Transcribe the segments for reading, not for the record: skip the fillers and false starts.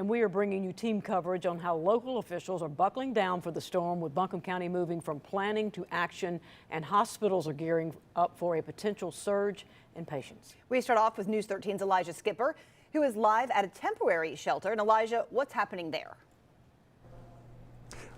And we are bringing you team coverage on how local officials are buckling down for the storm, with Buncombe County moving from planning to action, and hospitals are gearing up for a potential surge in patients. We start off with News 13's Elijah Skipper, who is live at a temporary shelter. And Elijah, what's happening there?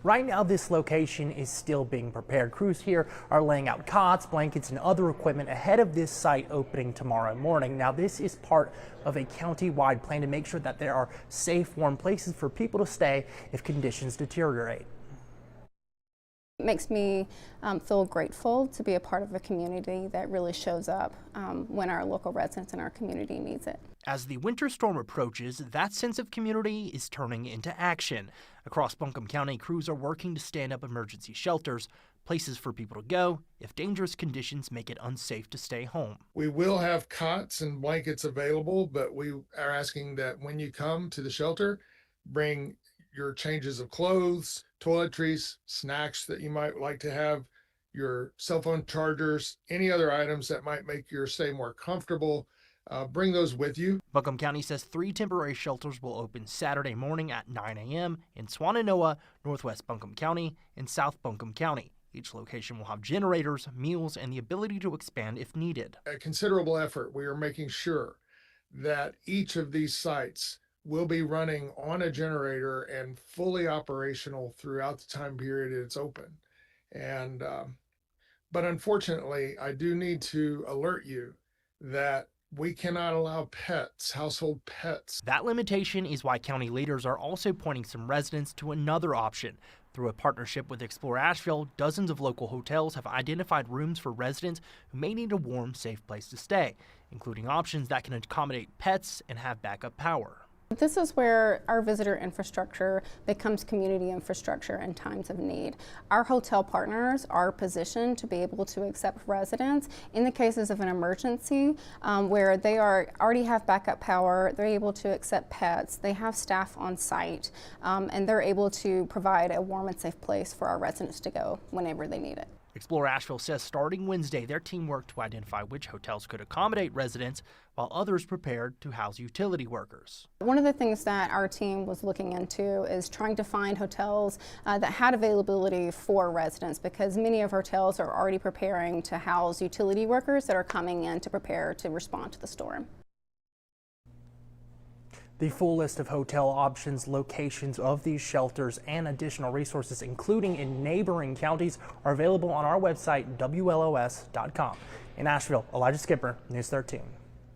Right now, this location is still being prepared. Crews here are laying out cots, blankets, and other equipment ahead of this site opening tomorrow morning. Now, this is part of a county-wide plan to make sure that there are safe, warm places for people to stay if conditions deteriorate. It makes me feel grateful to be a part of a community that really shows up when our local residents and our community needs it. As the winter storm approaches, that sense of community is turning into action. Across Buncombe County, crews are working to stand up emergency shelters, places for people to go if dangerous conditions make it unsafe to stay home. We will have cots and blankets available, but we are asking that when you come to the shelter, bring your changes of clothes, toiletries, snacks that you might like to have, your cell phone chargers, any other items that might make your stay more comfortable. Bring those with you. Buncombe County says 3 temporary shelters will open Saturday morning at 9 a.m. in Swannanoa, Northwest Buncombe County, and South Buncombe County. Each location will have generators, meals, and the ability to expand if needed. A considerable effort. We are making sure that each of these sites will be running on a generator and fully operational throughout the time period it's open. And but unfortunately, I do need to alert you that we cannot allow pets, household pets. That limitation is why county leaders are also pointing some residents to another option. Through a partnership with Explore Asheville, dozens of local hotels have identified rooms for residents who may need a warm, safe place to stay, including options that can accommodate pets and have backup power. This is where our visitor infrastructure becomes community infrastructure in times of need. Our hotel partners are positioned to be able to accept residents in the cases of an emergency where they already have backup power, they're able to accept pets, they have staff on site, and they're able to provide a warm and safe place for our residents to go whenever they need it. Explore Asheville says starting Wednesday, their team worked to identify which hotels could accommodate residents, while others prepared to house utility workers. One of the things that our team was looking into is trying to find hotels that had availability for residents, because many of hotels are already preparing to house utility workers that are coming in to prepare to respond to the storm. The full list of hotel options, locations of these shelters, and additional resources, including in neighboring counties, are available on our website, WLOS.com. In Asheville, Elijah Skipper, News 13.